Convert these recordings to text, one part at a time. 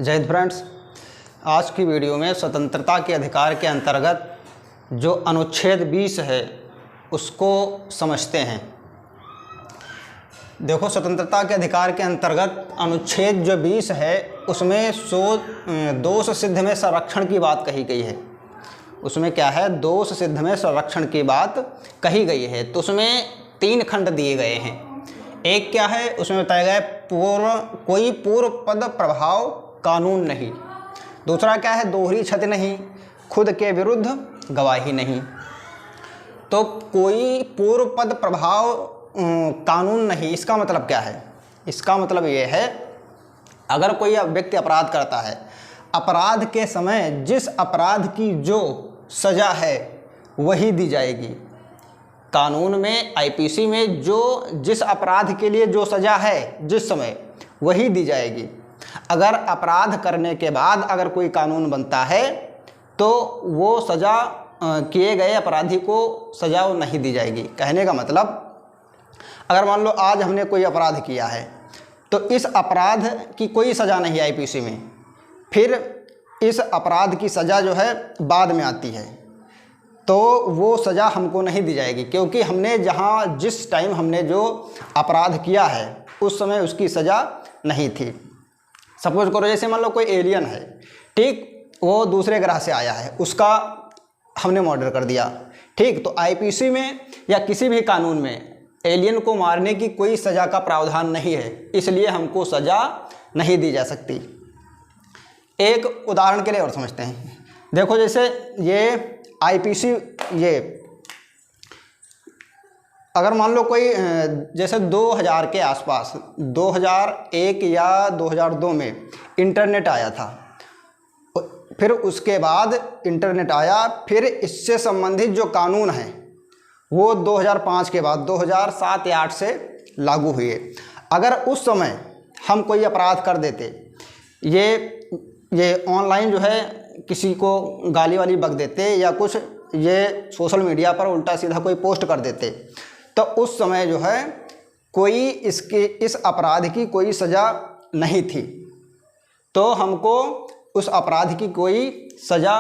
जय हिंद फ्रेंड्स। आज की वीडियो में स्वतंत्रता के अधिकार के अंतर्गत जो अनुच्छेद 20 है उसको समझते हैं। देखो, स्वतंत्रता के अधिकार के अंतर्गत अनुच्छेद जो 20 है उसमें दोष सिद्ध में संरक्षण की बात कही गई है। उसमें क्या है, दोष सिद्ध में संरक्षण की बात कही गई है। तो उसमें 3 खंड दिए गए हैं। एक क्या है, उसमें बताया गया है कोई पूर्व पद प्रभाव कानून नहीं। दूसरा क्या है, दोहरी क्षति नहीं, खुद के विरुद्ध गवाही नहीं। तो कोई पूर्व पद प्रभाव कानून नहीं, इसका मतलब क्या है? इसका मतलब ये है, अगर कोई व्यक्ति अपराध करता है, अपराध के समय जिस अपराध की जो सज़ा है वही दी जाएगी। कानून में, आईपीसी में जिस अपराध के लिए जो सज़ा है जिस समय वही दी जाएगी। अगर अपराध करने के बाद अगर कोई कानून बनता है तो वो सज़ा किए गए अपराधी को सज़ा नहीं दी जाएगी। कहने का मतलब, अगर मान लो आज हमने कोई अपराध किया है तो इस अपराध की कोई सज़ा नहीं आईपीसी में, फिर इस अपराध की सज़ा जो है बाद में आती है तो वो सज़ा हमको नहीं दी जाएगी, क्योंकि हमने जिस टाइम हमने जो अपराध किया है उस समय उसकी सज़ा नहीं थी। सपोज करो, जैसे मान लो कोई एलियन है, ठीक, वो दूसरे ग्रह से आया है, उसका हमने मर्डर कर दिया, ठीक। तो आईपीसी में या किसी भी कानून में एलियन को मारने की कोई सज़ा का प्रावधान नहीं है, इसलिए हमको सज़ा नहीं दी जा सकती। एक उदाहरण के लिए और समझते हैं। देखो, जैसे ये आईपीसी, ये अगर मान लो कोई जैसे 2000 के आसपास, 2001 या 2002 में इंटरनेट आया था, फिर उसके बाद इंटरनेट आया, फिर इससे संबंधित जो कानून हैं वो 2005 के बाद 2007 या 2008 से लागू हुए। अगर उस समय हम कोई अपराध कर देते, ये ऑनलाइन जो है किसी को गाली वाली बक देते या कुछ ये सोशल मीडिया पर उल्टा सीधा कोई पोस्ट कर देते, तो उस समय जो है कोई इस अपराध की कोई सज़ा नहीं थी, तो हमको उस अपराध की कोई सज़ा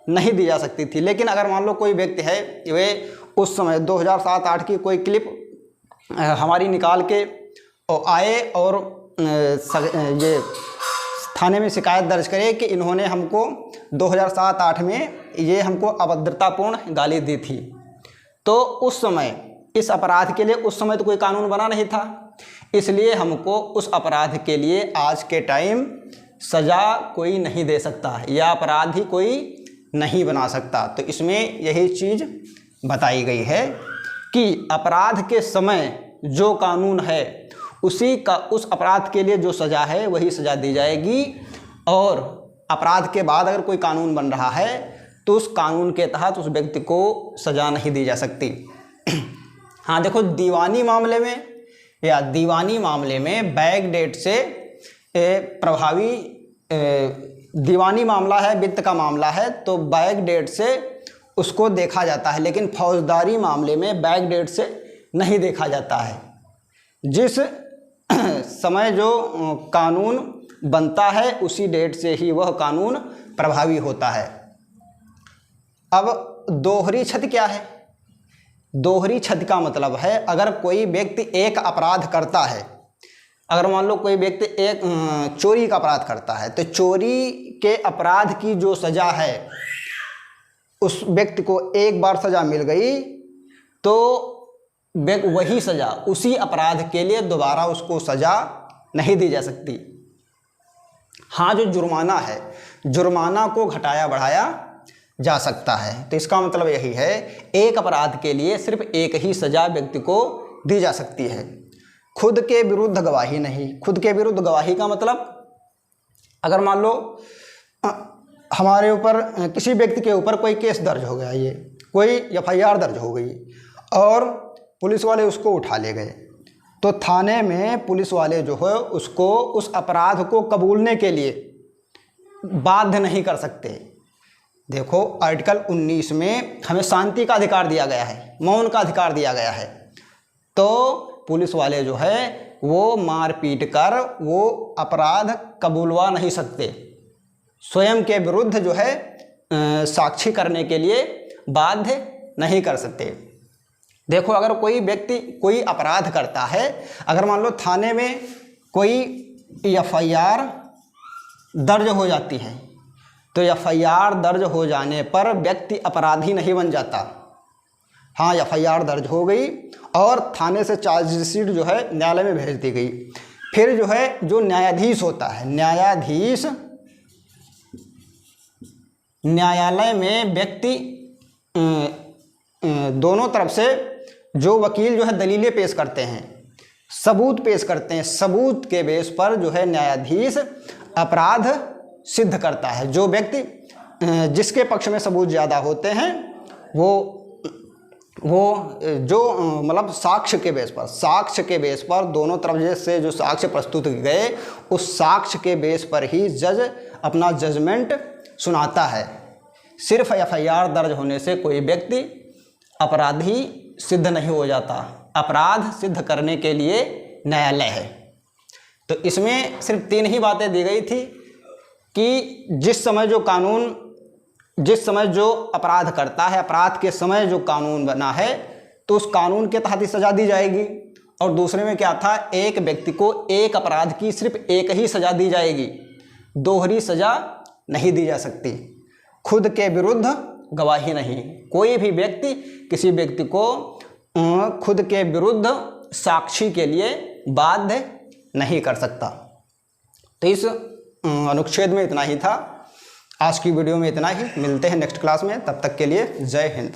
नहीं दी जा सकती थी। लेकिन अगर मान लो कोई व्यक्ति है, वे उस समय 2007-8 की कोई क्लिप हमारी निकाल के आए और ये थाने में शिकायत दर्ज करे कि इन्होंने हमको 2007-8 में ये हमको अभद्रतापूर्ण गाली दी थी, तो उस समय इस अपराध के लिए उस समय तो कोई कानून बना नहीं था, इसलिए हमको उस अपराध के लिए आज के टाइम सज़ा कोई नहीं दे सकता या अपराधी कोई नहीं बना सकता। तो इसमें यही चीज़ बताई गई है कि अपराध के समय जो कानून है उस अपराध के लिए जो सज़ा है वही सज़ा दी जाएगी, और अपराध के बाद अगर कोई कानून बन रहा है तो उस कानून के तहत उस व्यक्ति को सज़ा नहीं दी जा सकती। हाँ, देखो, दीवानी मामले में बैक डेट से प्रभावी, दीवानी मामला है, वित्त का मामला है, तो बैक डेट से उसको देखा जाता है, लेकिन फौजदारी मामले में बैक डेट से नहीं देखा जाता है। जिस समय जो कानून बनता है उसी डेट से ही वह कानून प्रभावी होता है। अब दोहरी क्षति क्या है? दोहरी क्षति का मतलब है, अगर कोई व्यक्ति एक अपराध करता है, अगर मान लो कोई व्यक्ति एक चोरी का अपराध करता है, तो चोरी के अपराध की जो सज़ा है उस व्यक्ति को एक बार सज़ा मिल गई तो वही सज़ा उसी अपराध के लिए दोबारा उसको सज़ा नहीं दी जा सकती। हाँ, जो जुर्माना है, जुर्माना को घटाया बढ़ाया जा सकता है। तो इसका मतलब यही है, एक अपराध के लिए सिर्फ एक ही सज़ा व्यक्ति को दी जा सकती है। खुद के विरुद्ध गवाही नहीं। खुद के विरुद्ध गवाही का मतलब, अगर मान लो हमारे ऊपर, किसी व्यक्ति के ऊपर कोई केस दर्ज हो गया, ये कोई FIR दर्ज हो गई और पुलिस वाले उसको उठा ले गए, तो थाने में पुलिस वाले जो है उसको उस अपराध को कबूलने के लिए बाध्य नहीं कर सकते। देखो, आर्टिकल 19 में हमें शांति का अधिकार दिया गया है, मौन का अधिकार दिया गया है, तो पुलिस वाले जो है वो मार पीट कर वो अपराध कबूलवा नहीं सकते, स्वयं के विरुद्ध जो है साक्षी करने के लिए बाध्य नहीं कर सकते। देखो, अगर कोई व्यक्ति कोई अपराध करता है, अगर मान लो थाने में कोई एफआईआर दर्ज हो जाती है, तो एफआईआर दर्ज हो जाने पर व्यक्ति अपराधी नहीं बन जाता। हाँ, एफआईआर दर्ज हो गई और थाने से चार्जशीट जो है न्यायालय में भेज दी गई, फिर जो है जो न्यायाधीश होता है, न्यायाधीश न्यायालय में व्यक्ति दोनों तरफ से जो वकील जो है दलीलें पेश करते हैं, सबूत पेश करते हैं, सबूत के बेस पर जो है न्यायाधीश अपराध सिद्ध करता है। जो व्यक्ति जिसके पक्ष में सबूत ज़्यादा होते हैं वो जो मतलब साक्ष्य के बेस पर दोनों तरफ से जो साक्ष्य प्रस्तुत गए, उस साक्ष्य के बेस पर ही जज अपना जजमेंट सुनाता है। सिर्फ एफआईआर दर्ज होने से कोई व्यक्ति अपराधी सिद्ध नहीं हो जाता। अपराध सिद्ध करने के लिए न्यायालय है। तो इसमें सिर्फ 3 ही बातें दी गई थी कि जिस समय जो अपराध करता है, अपराध के समय जो कानून बना है, तो उस कानून के तहत ही सजा दी जाएगी। और दूसरे में क्या था, एक व्यक्ति को एक अपराध की सिर्फ एक ही सजा दी जाएगी, दोहरी सजा नहीं दी जा सकती। खुद के विरुद्ध गवाही नहीं, कोई भी व्यक्ति किसी व्यक्ति को खुद के विरुद्ध साक्षी के लिए बाध्य नहीं कर सकता। तो इस अनुच्छेद में इतना ही था। आज की वीडियो में इतना ही। मिलते हैं नेक्स्ट क्लास में, तब तक के लिए जय हिंद।